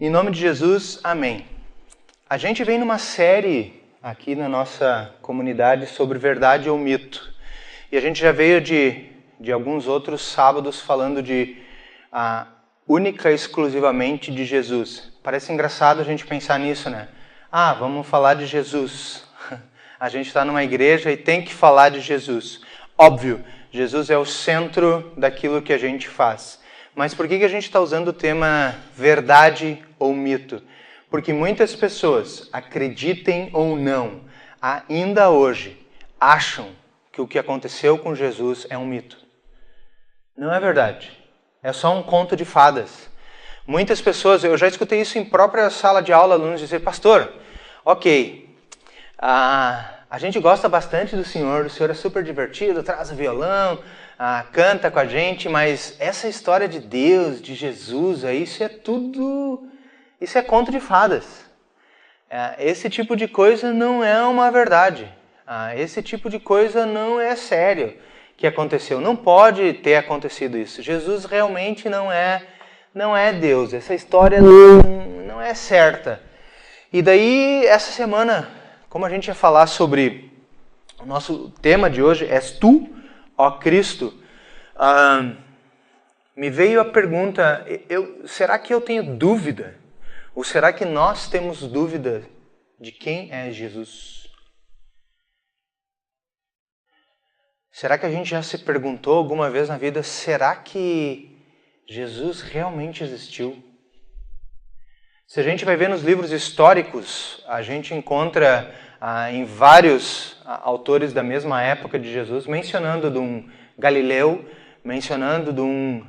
Em nome de Jesus, amém. A gente vem numa série aqui na nossa comunidade sobre verdade ou mito. E a gente já veio de alguns outros sábados falando de única e exclusivamente de Jesus. Parece engraçado a gente pensar nisso, né? Vamos falar de Jesus. A gente está numa igreja e tem que falar de Jesus. Óbvio, Jesus é o centro daquilo que a gente faz. Mas por que a gente está usando o tema verdade ou mito? Porque muitas pessoas, acreditem ou não, ainda hoje, acham que o que aconteceu com Jesus é um mito. Não é verdade. É só um conto de fadas. Muitas pessoas, eu já escutei isso em própria sala de aula, alunos dizer, pastor, ok, a gente gosta bastante do senhor é super divertido, traz o violão, canta com a gente, mas essa história de Deus, de Jesus, isso é conto de fadas. Esse tipo de coisa não é uma verdade. Esse tipo de coisa não é sério que aconteceu. Não pode ter acontecido isso. Jesus realmente não é Deus. Essa história não é certa. E daí, essa semana, como a gente ia falar sobre o nosso tema de hoje, És Tu, ó Cristo, me veio a pergunta, será que eu tenho dúvida? Ou será que nós temos dúvida de quem é Jesus? Será que a gente já se perguntou alguma vez na vida, será que Jesus realmente existiu? Se a gente vai ver nos livros históricos, a gente encontra em vários autores da mesma época de Jesus, mencionando de um Galileu, mencionando de um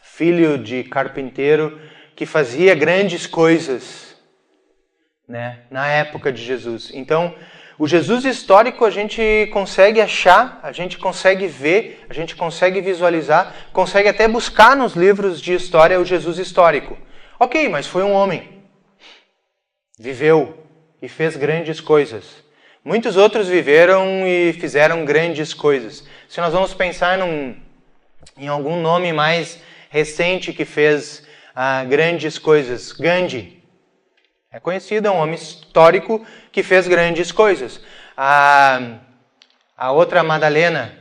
filho de carpinteiro que fazia grandes coisas, né, na época de Jesus. Então, o Jesus histórico a gente consegue achar, a gente consegue ver, a gente consegue visualizar, consegue até buscar nos livros de história o Jesus histórico. Ok, mas foi um homem. Viveu e fez grandes coisas. Muitos outros viveram e fizeram grandes coisas. Se nós vamos pensar em algum nome mais recente que fez grandes coisas, Gandhi. É conhecido, é um homem histórico que fez grandes coisas. A outra Madalena,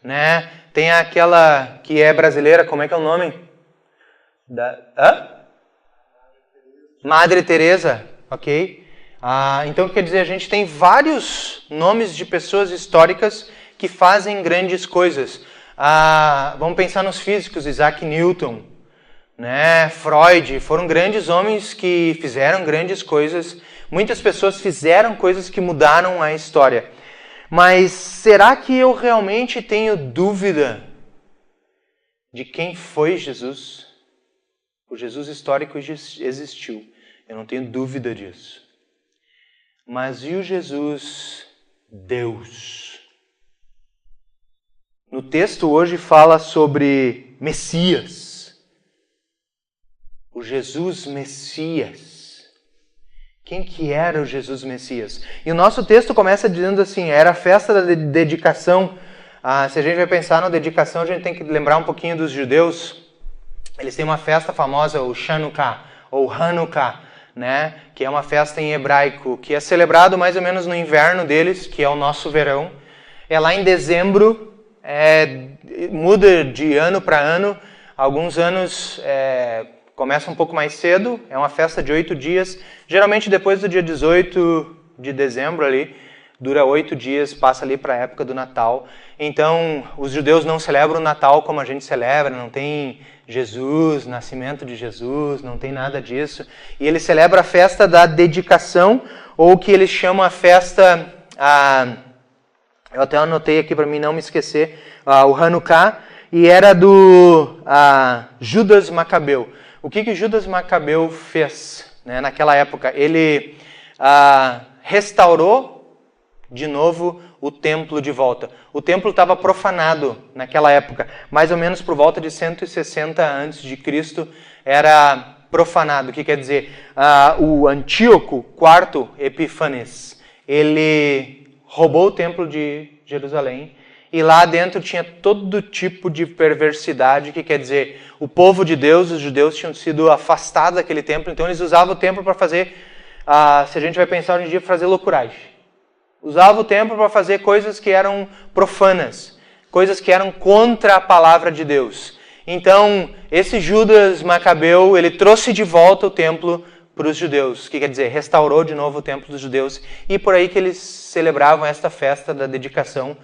né? Tem aquela que é brasileira, como é que é o nome? Madre Teresa, ok? Então quer dizer, a gente tem vários nomes de pessoas históricas que fazem grandes coisas. Vamos pensar nos físicos, Isaac Newton, né? Freud, foram grandes homens que fizeram grandes coisas. Muitas pessoas fizeram coisas que mudaram a história. Mas será que eu realmente tenho dúvida de quem foi Jesus? O Jesus histórico existiu. Eu não tenho dúvida disso. Mas e o Jesus Deus? No texto hoje fala sobre Messias. O Jesus Messias. Quem que era o Jesus Messias? E o nosso texto começa dizendo assim, era a festa da dedicação. Se a gente vai pensar na dedicação, a gente tem que lembrar um pouquinho dos judeus. Eles têm uma festa famosa, o Chanukah, ou Hanukkah, né? Que é uma festa em hebraico, que é celebrado mais ou menos no inverno deles, que é o nosso verão. É lá em dezembro, muda de ano para ano. Alguns anos começa um pouco mais cedo, é uma festa de 8 dias. Geralmente depois do dia 18 de dezembro ali, dura 8 dias, passa ali para a época do Natal. Então, os judeus não celebram o Natal como a gente celebra, não tem Jesus, nascimento de Jesus, não tem nada disso. E eles celebram a festa da dedicação, ou o que eles chamam a festa, eu até anotei aqui para mim não me esquecer, o Hanukkah, e era do Judas Macabeu. O que Judas Macabeu fez, né, naquela época? Ele restaurou de novo o templo de volta. O templo estava profanado naquela época, mais ou menos por volta de 160 a.C. era profanado. O que quer dizer? O Antíoco IV Epífanes, ele roubou o templo de Jerusalém e lá dentro tinha todo tipo de perversidade, que quer dizer, o povo de Deus, os judeus tinham sido afastados daquele templo, então eles usavam o templo para fazer, se a gente vai pensar hoje em dia, para fazer loucuragem. Usavam o templo para fazer coisas que eram profanas, coisas que eram contra a palavra de Deus. Então, esse Judas Macabeu, ele trouxe de volta o templo para os judeus, que quer dizer, restaurou de novo o templo dos judeus, e por aí que eles celebravam esta festa da dedicação,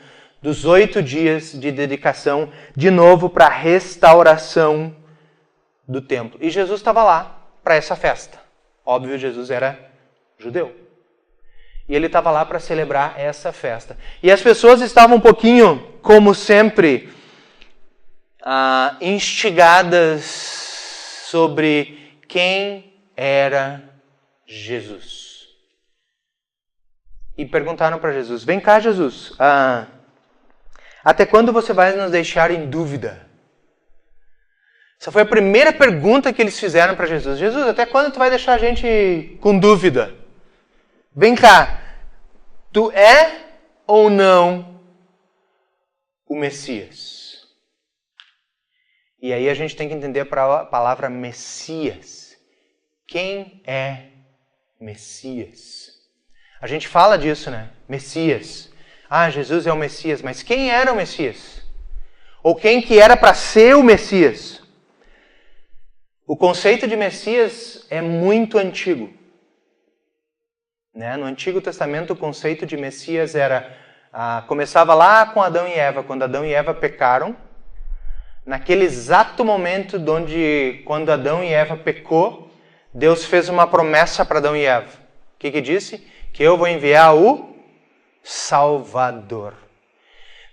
dos 8 dias de dedicação, de novo para a restauração do templo. E Jesus estava lá para essa festa. Óbvio, Jesus era judeu. E ele estava lá para celebrar essa festa. E as pessoas estavam um pouquinho, como sempre, instigadas sobre quem era Jesus. E perguntaram para Jesus, vem cá, Jesus, até quando você vai nos deixar em dúvida? Essa foi a primeira pergunta que eles fizeram para Jesus. Jesus, até quando tu vai deixar a gente com dúvida? Vem cá, tu é ou não o Messias? E aí a gente tem que entender a palavra Messias. Quem é Messias? A gente fala disso, né? Messias. Jesus é o Messias, mas quem era o Messias? Ou quem que era para ser o Messias? O conceito de Messias é muito antigo. Né? No Antigo Testamento, o conceito de Messias começava lá com Adão e Eva. Quando Adão e Eva pecaram, naquele exato momento quando Adão e Eva pecou, Deus fez uma promessa para Adão e Eva. O que disse? Que eu vou enviar o Salvador.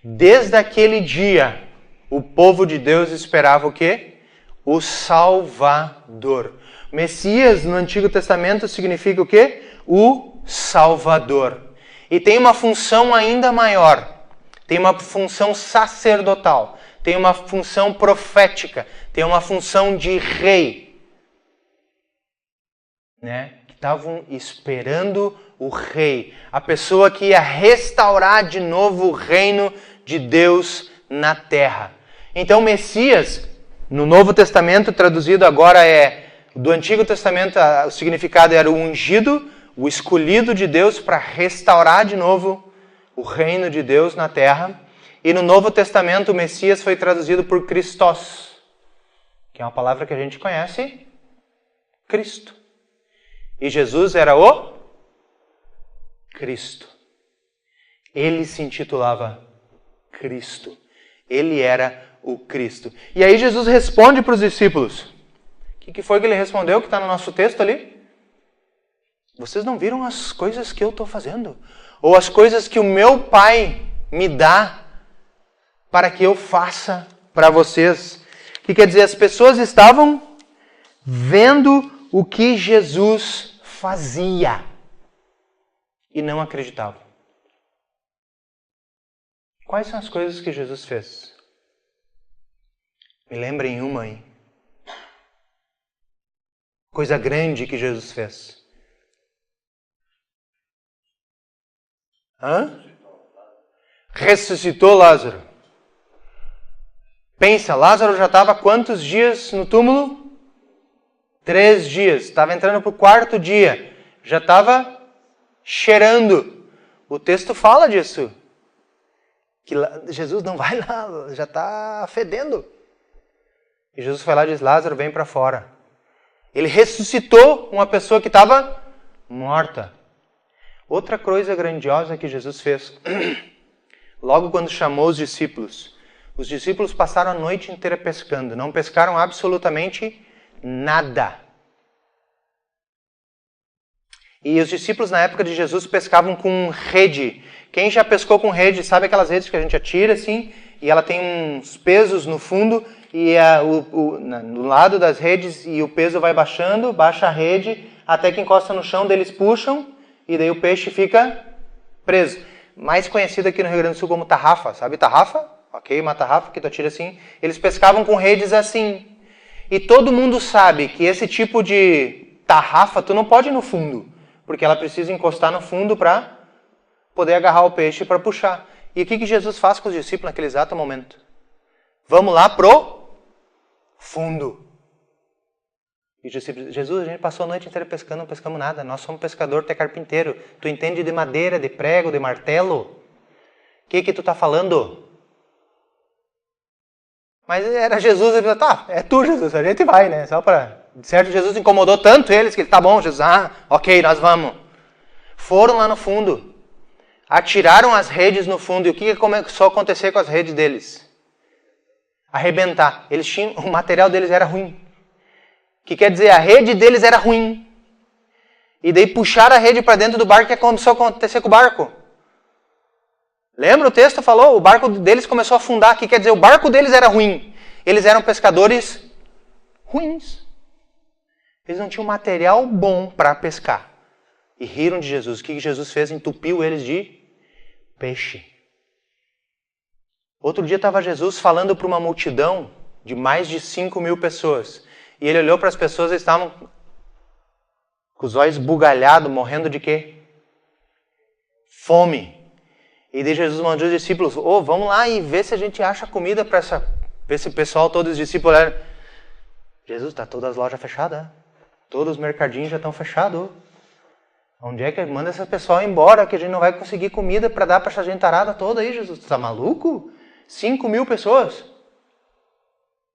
Desde aquele dia, o povo de Deus esperava o quê? O Salvador. Messias, no Antigo Testamento, significa o quê? O Salvador. E tem uma função ainda maior. Tem uma função sacerdotal. Tem uma função profética. Tem uma função de rei. Né? Que estavam esperando o rei, a pessoa que ia restaurar de novo o reino de Deus na terra. Então, Messias, no Novo Testamento, traduzido agora do Antigo Testamento, o significado era o ungido, o escolhido de Deus para restaurar de novo o reino de Deus na terra. E no Novo Testamento, o Messias foi traduzido por Christos, que é uma palavra que a gente conhece, Cristo. E Jesus era o Cristo. Ele se intitulava Cristo. Ele era o Cristo. E aí Jesus responde para os discípulos. O que foi que ele respondeu que está no nosso texto ali? Vocês não viram as coisas que eu estou fazendo? Ou as coisas que o meu Pai me dá para que eu faça para vocês? O que quer dizer? As pessoas estavam vendo o que Jesus fazia e não acreditavam. Quais são as coisas que Jesus fez? Me lembrem uma aí. Coisa grande que Jesus fez. Ressuscitou Lázaro. Pensa, Lázaro já estava quantos dias no túmulo? 3 dias. Estava entrando para o 4º dia. Já estava cheirando. O texto fala disso. Que Jesus não vai lá, já está fedendo. E Jesus foi lá e diz, Lázaro, vem para fora. Ele ressuscitou uma pessoa que estava morta. Outra coisa grandiosa que Jesus fez, logo quando chamou os discípulos passaram a noite inteira pescando, não pescaram absolutamente nada. E os discípulos na época de Jesus pescavam com rede. Quem já pescou com rede, sabe aquelas redes que a gente atira assim, e ela tem uns pesos no fundo, e no lado das redes, e o peso vai baixando, baixa a rede, até que encosta no chão, daí eles puxam, e daí o peixe fica preso. Mais conhecido aqui no Rio Grande do Sul como tarrafa, sabe tarrafa? Ok, uma tarrafa que tu atira assim. Eles pescavam com redes assim. E todo mundo sabe que esse tipo de tarrafa, tu não pode ir no fundo, porque ela precisa encostar no fundo para poder agarrar o peixe para puxar. E o que Jesus faz com os discípulos naquele exato momento? Vamos lá pro fundo. E os discípulos, Jesus, a gente passou a noite inteira pescando, não pescamos nada. Nós somos pescador, tu é carpinteiro. Tu entende de madeira, de prego, de martelo? O que tu tá falando? Mas era Jesus, ele falou, tá, é tu, Jesus, a gente vai, né? Só para... Certo, Jesus incomodou tanto eles que ele, tá bom, Jesus, ok, nós vamos. Foram lá no fundo, atiraram as redes no fundo, e o que começou a acontecer com as redes deles? Arrebentar. O material deles era ruim. O que quer dizer? A rede deles era ruim. E daí puxaram a rede para dentro do barco, o que começou a acontecer com o barco? Lembra o texto falou? O barco deles começou a afundar. O que quer dizer? O barco deles era ruim. Eles eram pescadores ruins. Eles não tinham material bom para pescar. E riram de Jesus. O que Jesus fez? Entupiu eles de peixe. Outro dia estava Jesus falando para uma multidão de mais de 5.000 pessoas. E ele olhou para as pessoas e eles estavam com os olhos bugalhados, morrendo de quê? Fome. E daí Jesus mandou os discípulos, vamos lá e ver se a gente acha comida para esse pessoal, todos os discípulos. Jesus, está todas as lojas fechadas. Todos os mercadinhos já estão fechados. Onde é que manda esse pessoal embora, que a gente não vai conseguir comida para dar para essa gentarada toda aí, Jesus? Tu tá maluco? 5.000 pessoas.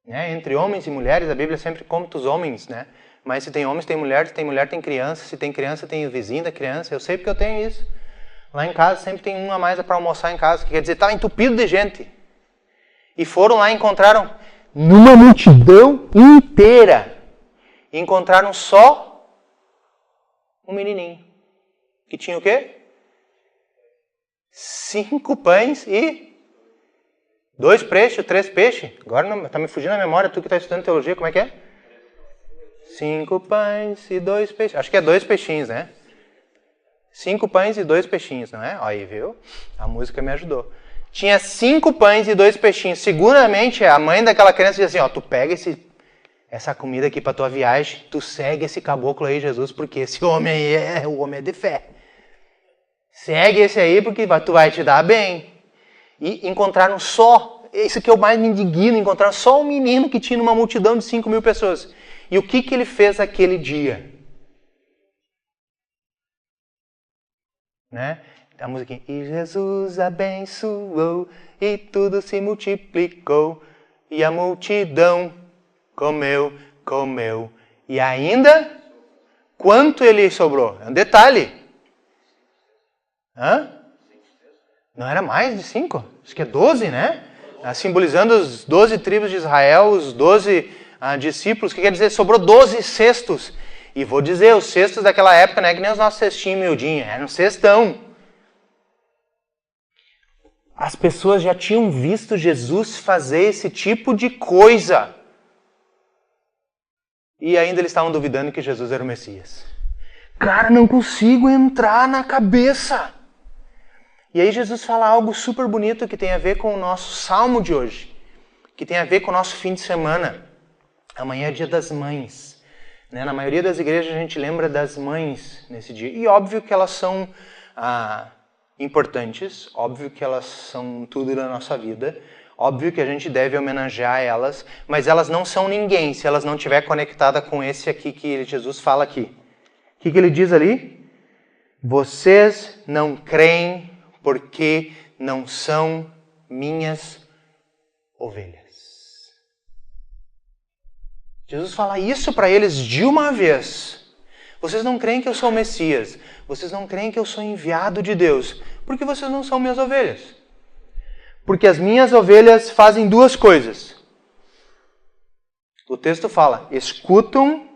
Entre homens e mulheres, a Bíblia sempre conta os homens, né? Mas se tem homens, tem mulher, se tem mulher, tem criança. Se tem criança, tem o vizinho da criança. Eu sei porque eu tenho isso. Lá em casa sempre tem um a mais para almoçar em casa. Quer dizer, estava entupido de gente. E foram lá e encontraram numa multidão inteira. E encontraram só um menininho. Que tinha o quê? 5 pães e 2 peixes, 3 peixes. Agora está me fugindo a memória, tu que está estudando teologia, como é que é? 5 pães e 2 peixes. Acho que é 2 peixinhos, né? 5 pães e 2 peixinhos, não é? Aí, viu? A música me ajudou. Tinha 5 pães e 2 peixinhos. Seguramente a mãe daquela criança dizia assim, tu pega essa comida aqui para tua viagem, tu segue esse caboclo aí, Jesus, porque esse homem aí o homem é de fé. Segue esse aí porque tu vai te dar bem. E encontraram só, isso que eu mais me indigno, encontraram só um menino que tinha uma multidão de 5.000 pessoas. E o que ele fez aquele dia? Né? A musiquinha. E Jesus abençoou e tudo se multiplicou e a multidão comeu. E ainda, quanto ele sobrou? É um detalhe. Não era mais de 5? Acho que é 12, né? Simbolizando os 12 tribos de Israel, os 12 discípulos. O que quer dizer? Sobrou 12 cestos. E vou dizer, os cestos daquela época não é que nem os nossos cestinhos miudinhos, era um cestão. As pessoas já tinham visto Jesus fazer esse tipo de coisa. E ainda eles estavam duvidando que Jesus era o Messias. Cara, não consigo entrar na cabeça. E aí Jesus fala algo super bonito que tem a ver com o nosso salmo de hoje. Que tem a ver com o nosso fim de semana. Amanhã é dia das mães. Na maioria das igrejas a gente lembra das mães nesse dia. E óbvio que elas são importantes. Óbvio que elas são tudo na nossa vida. Óbvio que a gente deve homenagear elas. Mas elas não são ninguém se elas não estiverem conectadas com esse aqui que Jesus fala aqui. O que ele diz ali? Vocês não creem porque não são minhas ovelhas. Jesus fala isso para eles de uma vez. Vocês não creem que eu sou o Messias. Vocês não creem que eu sou enviado de Deus. Porque vocês não são minhas ovelhas. Porque as minhas ovelhas fazem 2 coisas. O texto fala, escutam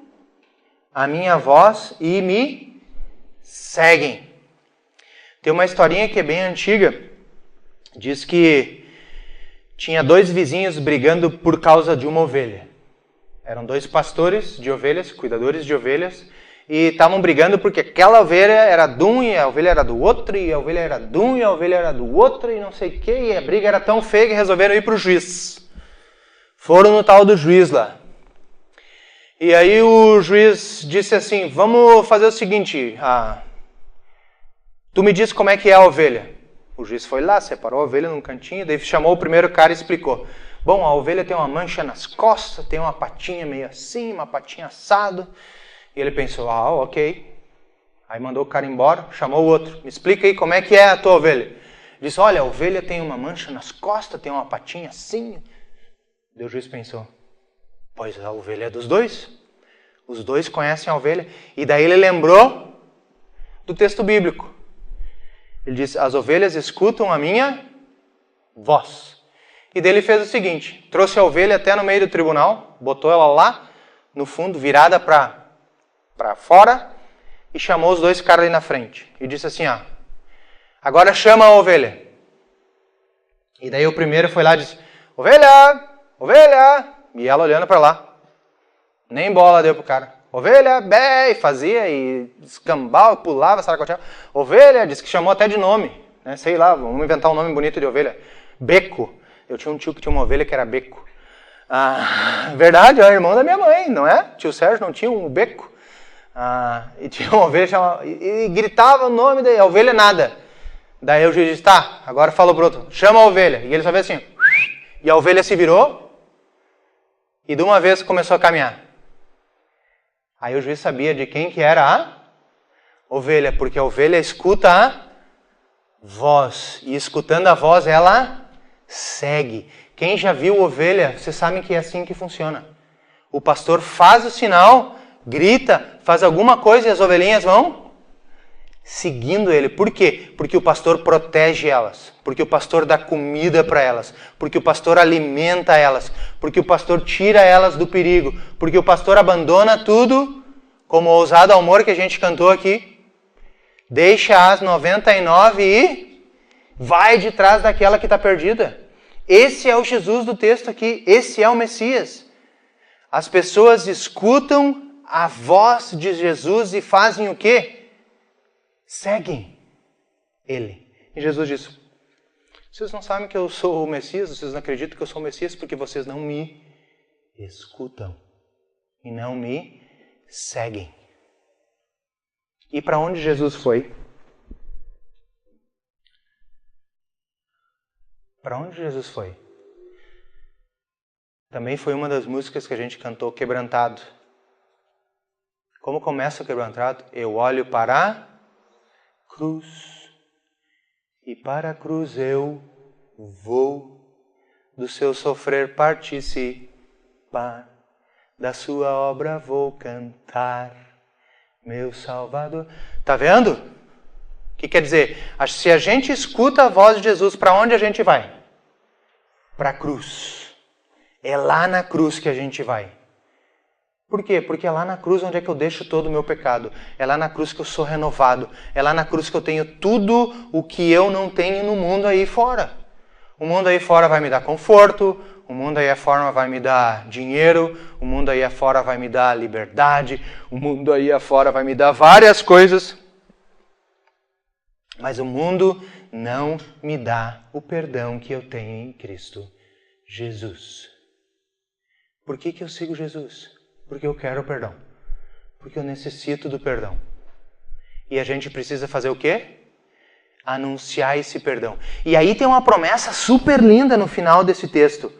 a minha voz e me seguem. Tem uma historinha que é bem antiga. Diz que tinha 2 vizinhos brigando por causa de uma ovelha. Eram 2 pastores de ovelhas, cuidadores de ovelhas, e estavam brigando porque aquela ovelha era de um e a ovelha era do outro, e a ovelha era de um e a ovelha era do outro, e não sei o que, e a briga era tão feia que resolveram ir para o juiz. Foram no tal do juiz lá. E aí o juiz disse assim, vamos fazer o seguinte, tu me diz como é que é a ovelha. O juiz foi lá, separou a ovelha num cantinho, daí chamou o primeiro cara e explicou. Bom, a ovelha tem uma mancha nas costas, tem uma patinha meio assim, uma patinha assado. E ele pensou, ok. Aí mandou o cara embora, chamou o outro. Me explica aí como é que é a tua ovelha. Disse, olha, a ovelha tem uma mancha nas costas, tem uma patinha assim. Daí o juiz pensou, pois a ovelha é dos dois. Os dois conhecem a ovelha. E daí ele lembrou do texto bíblico. Ele disse, as ovelhas escutam a minha voz. E daí ele fez o seguinte, trouxe a ovelha até no meio do tribunal, botou ela lá no fundo, virada para fora, e chamou os dois caras ali na frente. E disse assim, agora chama a ovelha. E daí o primeiro foi lá e disse, ovelha, ovelha. E ela olhando para lá. Nem bola deu pro cara. Ovelha, bé, e fazia, e escambau, pulava, saracoteava. Ovelha, disse que chamou até de nome. Né? Sei lá, vamos inventar um nome bonito de ovelha. Beco. Eu tinha um tio que tinha uma ovelha que era Beco. Verdade, é irmão da minha mãe, não é? Tio Sérgio não tinha um Beco? E tinha uma ovelha chamada, e gritava o nome da ovelha nada. Daí o juiz disse, tá, agora falou pro outro, chama a ovelha. E ele só fez assim, e a ovelha se virou e de uma vez começou a caminhar. Aí o juiz sabia de quem que era a ovelha, porque a ovelha escuta a voz, e escutando a voz ela segue. Quem já viu ovelha, vocês sabem que é assim que funciona. O pastor faz o sinal, grita, faz alguma coisa e as ovelhinhas vão seguindo ele. Por quê? Porque o pastor protege elas, porque o pastor dá comida para elas, porque o pastor alimenta elas, porque o pastor tira elas do perigo, porque o pastor abandona tudo, como o ousado amor que a gente cantou aqui, deixa as 99 e vai de trás daquela que está perdida. Esse é o Jesus do texto aqui, esse é o Messias. As pessoas escutam a voz de Jesus e fazem o quê? Seguem ele. E Jesus disse, vocês não sabem que eu sou o Messias, vocês não acreditam que eu sou o Messias porque vocês não me escutam e não me seguem. E para onde Jesus foi? Para onde Jesus foi? Também foi uma das músicas que a gente cantou, Quebrantado. Como começa o Quebrantado? Eu olho para a cruz, e para a cruz eu vou, do seu sofrer participar, da sua obra vou cantar, meu Salvador. Tá vendo? O que quer dizer? Se a gente escuta a voz de Jesus, para onde a gente vai? Para a cruz. É lá na cruz que a gente vai. Por quê? Porque é lá na cruz onde é que eu deixo todo o meu pecado. É lá na cruz que eu sou renovado. É lá na cruz que eu tenho tudo o que eu não tenho no mundo aí fora. O mundo aí fora vai me dar conforto, o mundo aí fora vai me dar dinheiro, o mundo aí fora vai me dar liberdade, o mundo aí fora vai me dar várias coisas. Mas o mundo não me dá o perdão que eu tenho em Cristo Jesus. Por que eu sigo Jesus? Porque eu quero o perdão. Porque eu necessito do perdão. E a gente precisa fazer o quê? Anunciar esse perdão. E aí tem uma promessa super linda no final desse texto.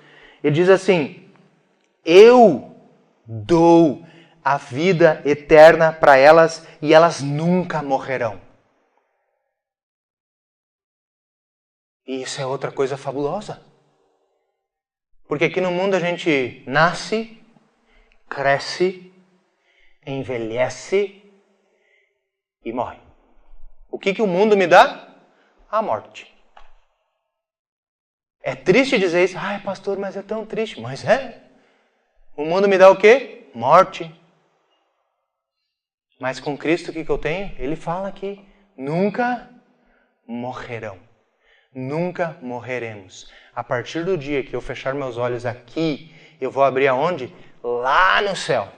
Ele diz assim, eu dou a vida eterna para elas e elas nunca morrerão. E isso é outra coisa fabulosa. Porque aqui no mundo a gente nasce, cresce, envelhece e morre. O que o mundo me dá? A morte. É triste dizer isso. Ai, pastor, mas é tão triste. Mas é. O mundo me dá o quê? Morte. Mas com Cristo o que eu tenho? Ele fala aqui, nunca morrerão. Nunca morreremos. A partir do dia que eu fechar meus olhos aqui, eu vou abrir aonde? Lá no céu.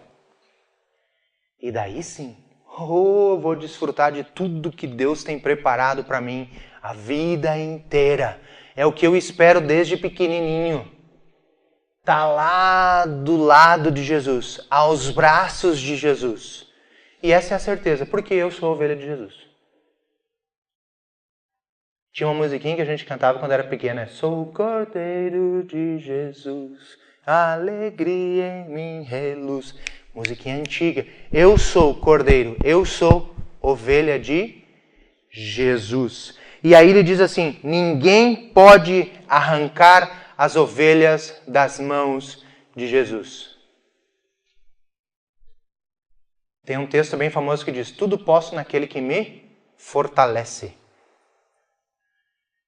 E daí sim, eu vou desfrutar de tudo que Deus tem preparado para mim a vida inteira. É o que eu espero desde pequenininho. Tá lá do lado de Jesus, aos braços de Jesus. E essa é a certeza, porque eu sou a ovelha de Jesus. Tinha uma musiquinha que a gente cantava quando era pequena. Sou o Cordeiro de Jesus, alegria em mim reluz. Musiquinha antiga. Eu sou Cordeiro, eu sou ovelha de Jesus. E aí ele diz assim, ninguém pode arrancar as ovelhas das mãos de Jesus. Tem um texto bem famoso que diz, tudo posso naquele que me fortalece.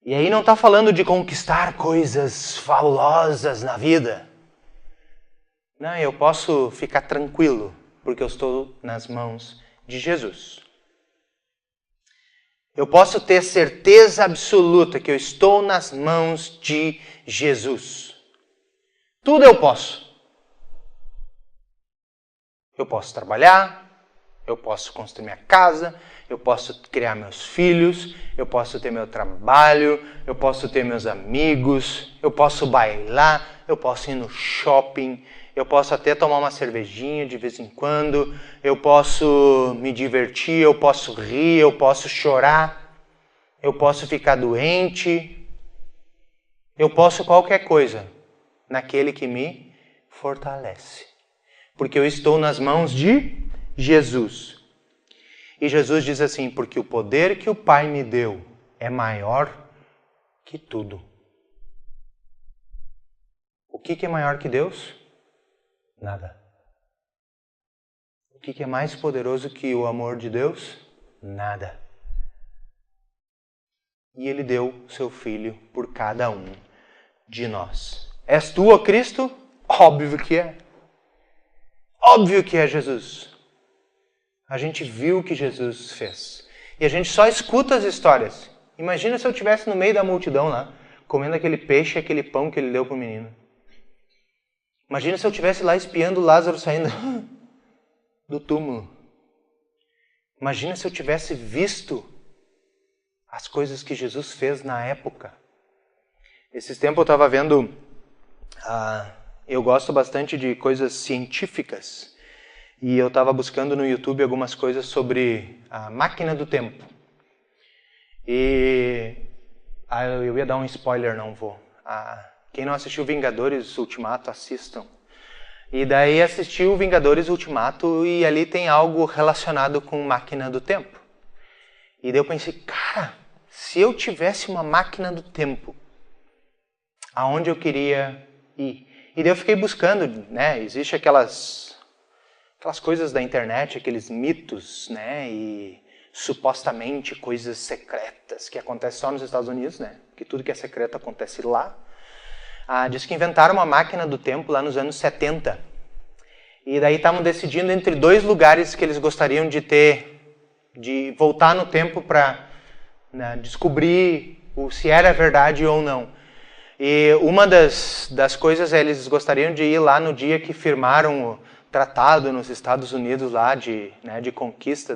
E aí não está falando de conquistar coisas fabulosas na vida. Não, eu posso ficar tranquilo, porque eu estou nas mãos de Jesus. Eu posso ter certeza absoluta que eu estou nas mãos de Jesus. Tudo eu posso. Eu posso trabalhar, eu posso construir minha casa, eu posso criar meus filhos, eu posso ter meu trabalho, eu posso ter meus amigos, eu posso bailar, eu posso ir no shopping, eu posso até tomar uma cervejinha de vez em quando, eu posso me divertir, eu posso rir, eu posso chorar, eu posso ficar doente, eu posso qualquer coisa naquele que me fortalece. Porque eu estou nas mãos de Jesus. E Jesus diz assim, porque o poder que o Pai me deu é maior que tudo. O que é maior que Deus? Nada. O que é mais poderoso que o amor de Deus? Nada. E Ele deu seu Filho por cada um de nós. És tu, ó Cristo? Óbvio que é. Óbvio que é Jesus. A gente viu o que Jesus fez. E a gente só escuta as histórias. Imagina se eu estivesse no meio da multidão lá, comendo aquele peixe e aquele pão que ele deu para o menino. Imagina se eu estivesse lá espiando Lázaro saindo do túmulo. Imagina se eu tivesse visto as coisas que Jesus fez na época. Esses tempos eu estava vendo... eu gosto bastante de coisas científicas. E eu estava buscando no YouTube algumas coisas sobre a máquina do tempo. E eu ia dar um spoiler, não vou. Quem não assistiu Vingadores Ultimato, assistam. E daí assistiu Vingadores Ultimato e ali tem algo relacionado com máquina do tempo. E daí eu pensei, cara, se eu tivesse uma máquina do tempo, aonde eu queria ir? E daí eu fiquei buscando, né? Existe aquelas coisas da internet, aqueles mitos, né? E supostamente coisas secretas que acontecem só nos Estados Unidos, né? Que tudo que é secreto acontece lá. Diz que inventaram uma máquina do tempo lá nos anos 70. E daí estavam decidindo entre dois lugares que eles gostariam de voltar no tempo para descobrir se era verdade ou não. E uma das coisas eles gostariam de ir lá no dia que firmaram o tratado nos Estados Unidos lá de conquista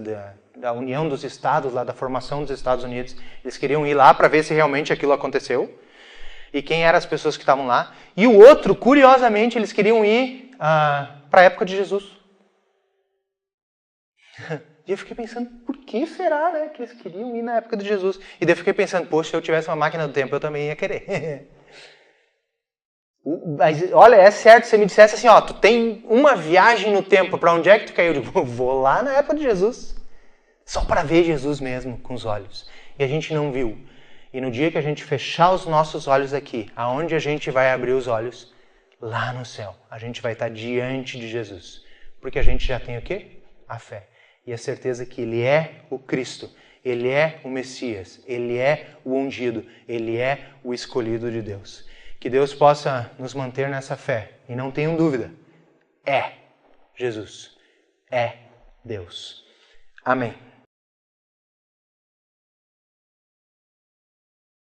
da União dos Estados, lá da formação dos Estados Unidos. Eles queriam ir lá para ver se realmente aquilo aconteceu. E quem eram as pessoas que estavam lá. E o outro, curiosamente, eles queriam ir para a época de Jesus. E eu fiquei pensando, por que será, né, que eles queriam ir na época de Jesus? E daí eu fiquei pensando, poxa, se eu tivesse uma máquina do tempo, eu também ia querer. Mas, olha, é certo, se você me dissesse assim, ó, tu tem uma viagem no tempo, para onde é que tu caiu? Eu digo, vou lá na época de Jesus. Só para ver Jesus mesmo, com os olhos. E a gente não viu. E no dia que a gente fechar os nossos olhos aqui, aonde a gente vai abrir os olhos? Lá no céu. A gente vai estar diante de Jesus. Porque a gente já tem o quê? A fé. E a certeza que Ele é o Cristo. Ele é o Messias. Ele é o ungido. Ele é o escolhido de Deus. Que Deus possa nos manter nessa fé. E não tenham dúvida. É Jesus. É Deus. Amém.